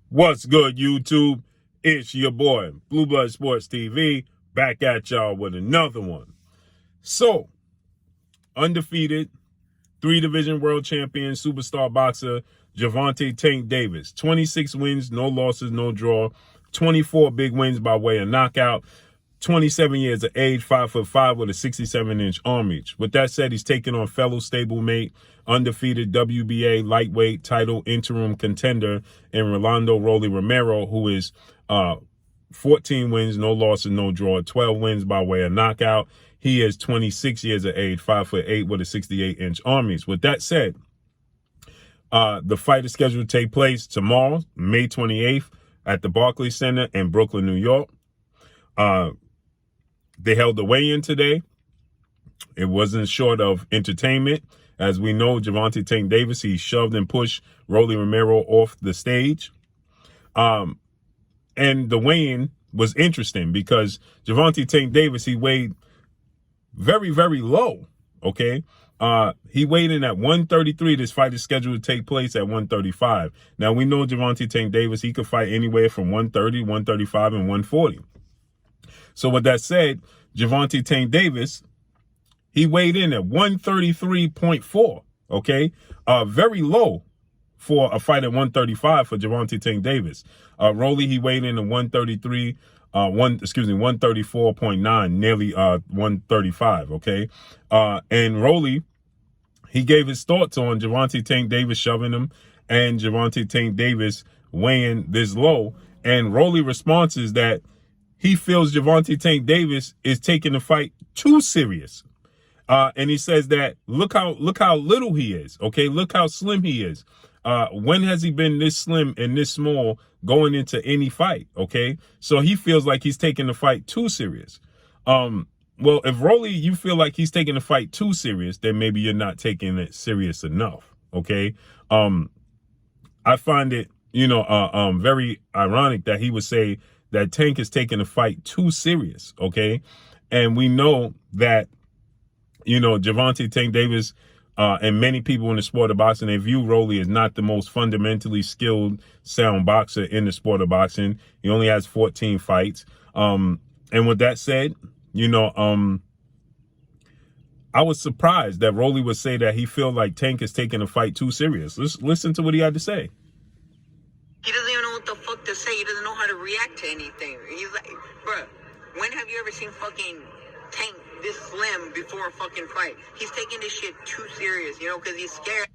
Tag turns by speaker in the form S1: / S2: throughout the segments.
S1: What's good, YouTube? It's your boy, Blue Blood Sports TV, back at y'all with another one. So, undefeated, 3-division world champion, superstar boxer, Gervonta Tank Davis. 26 wins, no losses, no draw. 24 big wins by way of knockout. 27 years of age, 5'5" with a 67-inch arm reach. With that said, he's taking on fellow stablemate, undefeated WBA lightweight title interim contender in Rolando Romero, who is 14 wins, no losses, no draw, 12 wins by way of knockout. He is 26 years of age, 5'8" with a 68-inch arm reach. With that said, the fight is scheduled to take place tomorrow, May 28th, at the Barclays Center in Brooklyn, New York. They held the weigh-in today. It wasn't short of entertainment. As we know, Gervonta Tank Davis, he shoved and pushed Romero off the stage. And the weigh-in was interesting because Gervonta Tank Davis, he weighed very, very low, okay? He weighed in at 133. This fight is scheduled to take place at 135. Now, we know Gervonta Tank Davis, he could fight anywhere from 130, 135, and 140. So with that said, Gervonta Tank Davis, he weighed in at 133.4, okay? Very low for a fight at 135 for Gervonta Tank Davis. Rolly, he weighed in at 134.9, nearly 135, okay? And Rolly, he gave his thoughts on Gervonta Tank Davis shoving him and Gervonta Tank Davis weighing this low. And Rolly response is that he feels Gervonta Tank Davis is taking the fight too serious. And he says that look how little he is. Okay, look how slim he is. When has he been this slim and this small going into any fight? Okay, so he feels like he's taking the fight too serious. Well, if Rolly, you feel like he's taking the fight too serious, then maybe you're not taking it serious enough. Okay, I find it, very ironic that he would say that Tank is taking the fight too serious, okay? And we know that, Gervonta Tank Davis and many people in the sport of boxing, they view Rolly as not the most fundamentally skilled, sound boxer in the sport of boxing. He only has 14 fights. And with that said, I was surprised that Rolly would say that he feel like Tank is taking the fight too serious. Let's listen to what he had to say.
S2: He doesn't even know what the fuck to say. He doesn't know how to react to anything. He's like, bruh, when have you ever seen fucking Tank this slim before a fucking fight? He's taking this shit too serious, because he's scared.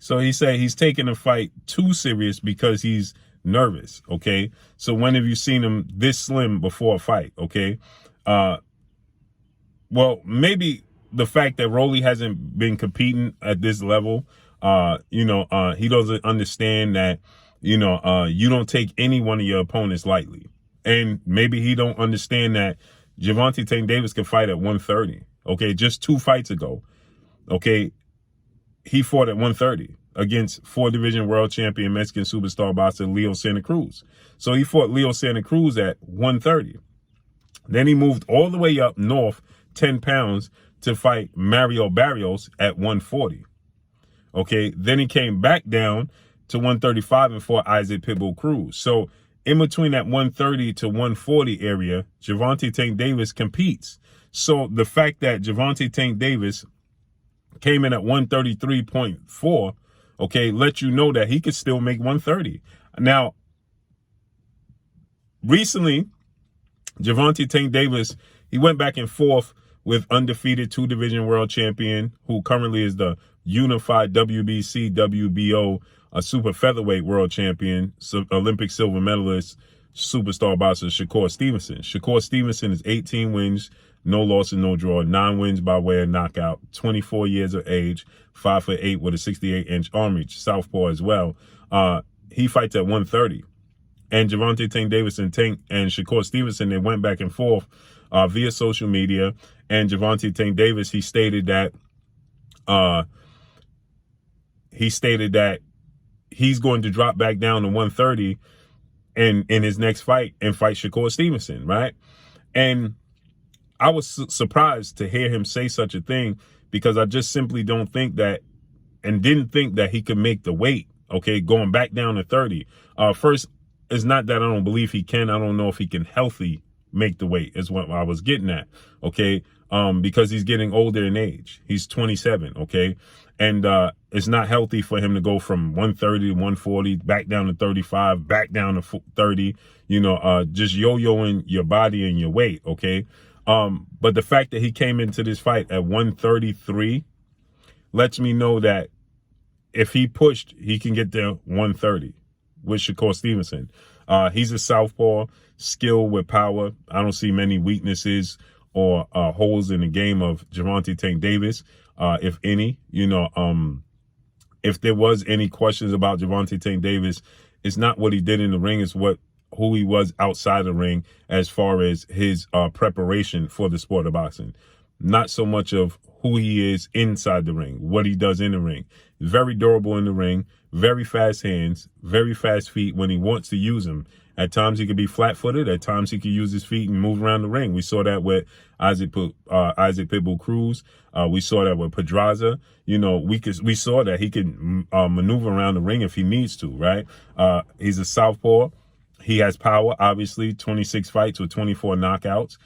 S1: So he said he's taking the fight too serious because he's nervous, okay? So when have you seen him this slim before a fight, okay? Well, maybe the fact that Rolly hasn't been competing at this level, he doesn't understand that, you don't take any one of your opponents lightly. And maybe he don't understand that Gervonta Tank Davis can fight at 130. Okay, just 2 fights ago. Okay, he fought at 130 against 4-division world champion Mexican superstar boxer Leo Santa Cruz. So he fought Leo Santa Cruz at 130. Then he moved all the way up north 10 pounds to fight Mario Barrios at 140. Okay, then he came back down to 135 and fought Isaac Pitbull Cruz. So in between that 130 to 140 area, Gervonta Tank Davis competes. So the fact that Gervonta Tank Davis came in at 133.4, okay, let you know that he could still make 130. Now, recently, Gervonta Tank Davis, he went back and forth with undefeated 2-division world champion, who currently is the unified WBC, WBO, a super featherweight world champion, Olympic silver medalist, superstar boxer Shakur Stevenson. Shakur Stevenson is 18 wins, no losses, no draw, 9 wins by way of knockout, 24 years of age, 5'8" with a 68-inch arm reach, southpaw as well. He fights at 130. And Gervonta Tank Davis and Shakur Stevenson, they went back and forth via social media. And Gervonta Tank Davis, he stated that he's going to drop back down to 130 in his next fight and fight Shakur Stevenson, right? And I was surprised to hear him say such a thing because I just simply don't think that and didn't think that he could make the weight okay, going back down to 30. First, it's not that I don't believe he can. I don't know if he can healthy make the weight is what I was getting at, okay? Because he's getting older in age. He's 27, okay? And it's not healthy for him to go from 130 to 140, back down to 35, back down to 30, you know, just yo-yoing your body and your weight, okay? But the fact that he came into this fight at 133 lets me know that if he pushed, he can get to 130 with Shakur Stevenson. He's a southpaw, skill with power. I don't see many weaknesses or holes in the game of Gervonta Tank Davis, if any. You know, if there was any questions about Gervonta Tank Davis, it's not what he did in the ring, it's who he was outside the ring as far as his preparation for the sport of boxing. Not so much of who he is inside the ring, what he does in the ring. Very durable in the ring, very fast hands, very fast feet when he wants to use them. At times he could be flat-footed. At times he could use his feet and move around the ring. We saw that with Isaac Pitbull Cruz. We saw that with Pedraza. You know, we saw that he can maneuver around the ring if he needs to, right? He's a southpaw. He has power, obviously, 26 fights with 24 knockouts.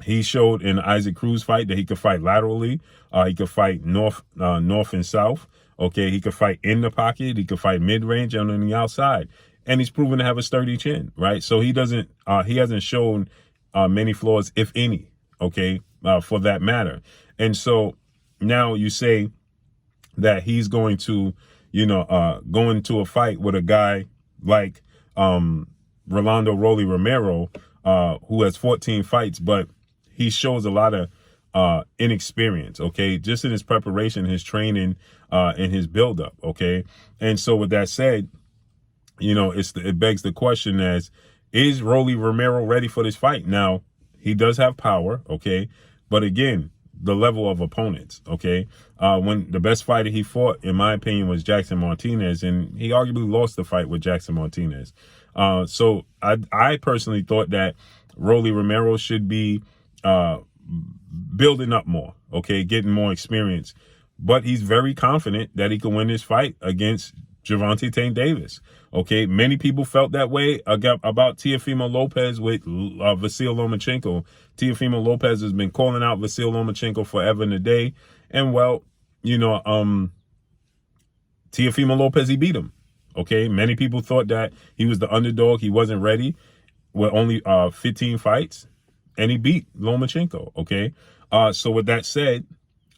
S1: He showed in the Isaac Cruz fight that he could fight laterally. He could fight north and south. Okay, he could fight in the pocket. He could fight mid-range and on the outside. And he's proven to have a sturdy chin, right? So he hasn't shown many flaws, if any, okay, for that matter. And so now you say that he's going to, you know, go into a fight with a guy like Rolando Rolly Romero, who has 14 fights, but he shows a lot of inexperience, okay, just in his preparation, his training, and his buildup, okay? And so with that said, you know, it begs the question as, is Rolly Romero ready for this fight? Now, he does have power, okay? But again, the level of opponents, okay? When the best fighter he fought, in my opinion, was Jackson Martinez, and he arguably lost the fight with Jackson Martinez. So I personally thought that Rolly Romero should be building up more, okay, getting more experience. But he's very confident that he can win this fight against Gervonta Tank Davis. Okay, many people felt that way about Teofimo Lopez with Vasyl Lomachenko. Teofimo Lopez has been calling out Vasyl Lomachenko forever and a day. And, well, you know, Teofimo Lopez, he beat him. Okay, many people thought that he was the underdog. He wasn't ready with only 15 fights. And he beat Lomachenko, okay? So with that said,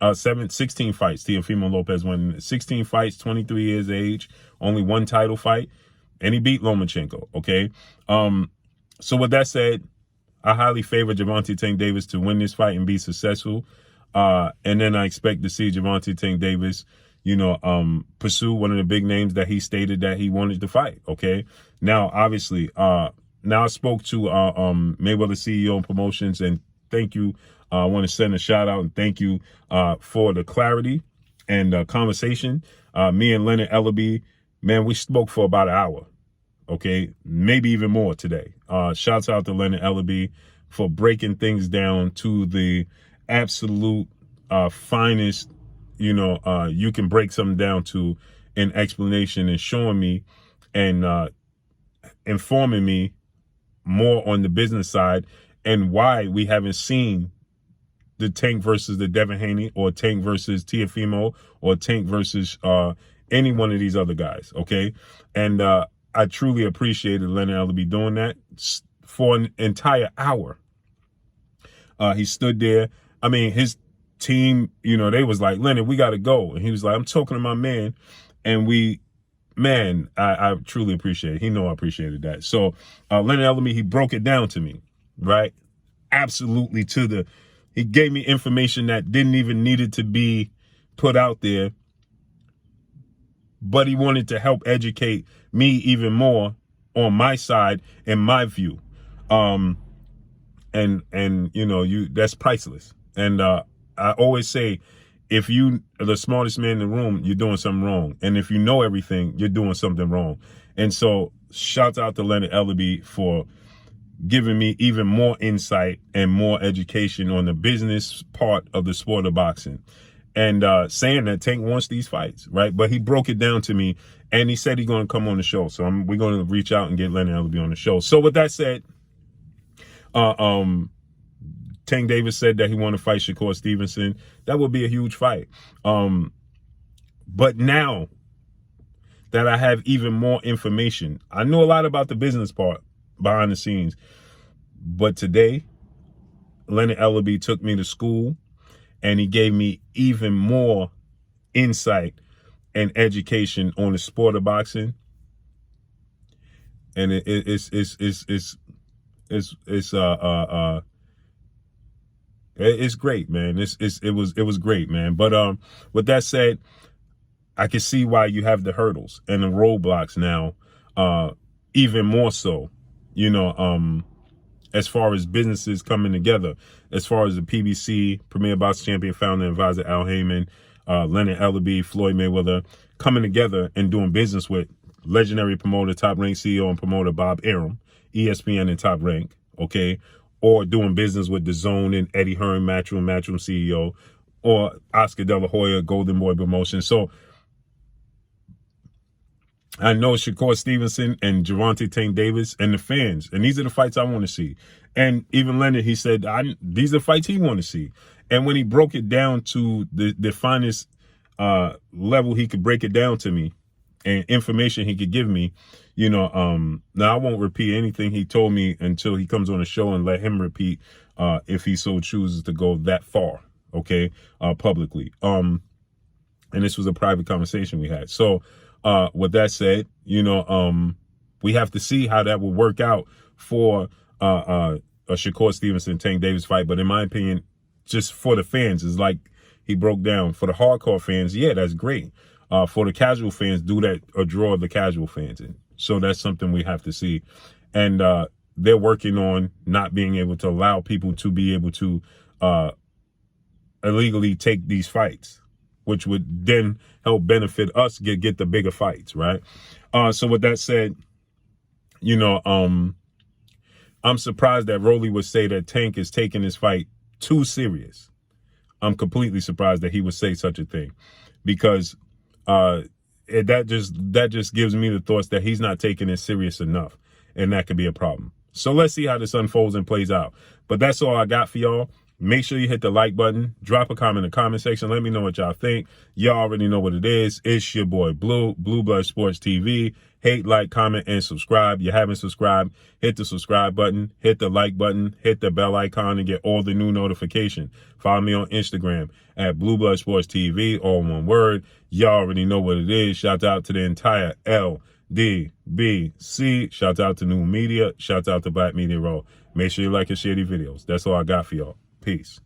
S1: 16 fights, Teofimo Lopez won 16 fights, 23 years of age, only one title fight, and he beat Lomachenko, okay? So with that said, I highly favor Gervonta Tank Davis to win this fight and be successful. And then I expect to see Gervonta Tank Davis, you know, pursue one of the big names that he stated that he wanted to fight, okay? Now, obviously, now I spoke to Mayweather CEO and Promotions, and thank you. I want to send a shout out and thank you for the clarity and conversation. Me and Leonard Ellaby, man, we spoke for about an hour, okay? Maybe even more today. Shouts out to Leonard Ellaby for breaking things down to the absolute finest, you know, you can break something down to an explanation, and showing me and informing me more on the business side and why we haven't seen the Tank versus the Devin Haney, or Tank versus Teofimo, or Tank versus any one of these other guys, okay? And I truly appreciated Leonard Ellaby doing that for an entire hour. He stood there. I mean, his team, you know, they was like, Leonard, we got to go. And he was like, I'm talking to my man. And man, I truly appreciate it. He know I appreciated that. So Leonard Ellaby, he broke it down to me, right? Absolutely he gave me information that didn't even needed to be put out there, but he wanted to help educate me even more on my side and my view. And you know, that's priceless. And I always say, if you are the smartest man in the room, you're doing something wrong. And if you know everything, you're doing something wrong. And so shout out to Leonard Ellaby for giving me even more insight and more education on the business part of the sport of boxing. and saying that Tank wants these fights, right? But he broke it down to me, and he said he's going to come on the show. So we're going to reach out and get Leonard Ellerbe on the show. So with that said, Tank Davis said that he wanted to fight Shakur Stevenson. That would be a huge fight. But now that I have even more information, I know a lot about the business part behind the scenes. But today, Leonard Ellerbe took me to school, and he gave me even more insight and education on the sport of boxing. And it's great, man. It was great, man. But with that said, I can see why you have the hurdles and the roadblocks now, even more so, you know, as far as businesses coming together, as far as the PBC, Premier Boxing Champion, founder, advisor Al Heyman, Leonard Ellerbe, Floyd Mayweather, coming together and doing business with legendary promoter, Top Rank CEO and promoter Bob Arum, ESPN and Top Rank, okay? Or doing business with DAZN and Eddie Hearn, Matchroom CEO, or Oscar De La Hoya, Golden Boy Promotions. So I know Shakur Stevenson and Gervonta Tank Davis and the fans, and these are the fights I want to see. And even Leonard, he said, these are fights he want to see. And when he broke it down to the finest level he could break it down to me, and information he could give me, you know, now I won't repeat anything he told me until he comes on the show, and let him repeat if he so chooses to go that far, okay, publicly. And this was a private conversation we had. So with that said, you know, we have to see how that will work out for a Shakur Stevenson Tank Davis fight. But in my opinion, just for the fans, is like he broke down. For the hardcore fans, yeah, that's great. For the casual fans, do that or draw the casual fans in. So that's something we have to see. And they're working on not being able to allow people to be able to illegally take these fights, which would then help benefit us get the bigger fights, right? So with that said, you know, I'm surprised that Rolly would say that Tank is taking this fight too serious. I'm completely surprised that he would say such a thing, because that just gives me the thoughts that he's not taking it serious enough, and that could be a problem. So let's see how this unfolds and plays out. But that's all I got for y'all. Make sure you hit the like button, drop a comment in the comment section. Let me know what y'all think. Y'all already know what it is. It's your boy Blue Blood Sports TV. Hate, like, comment, and subscribe. You haven't subscribed, hit the subscribe button, hit the like button, hit the bell icon, and get all the new notifications. Follow me on Instagram at Blue Blood Sports TV, all one word. Y'all already know what it is. Shout out to the entire LDBC. Shout out to New Media. Shout out to Black Media Row. Make sure you like and share these videos. That's all I got for y'all. Peace.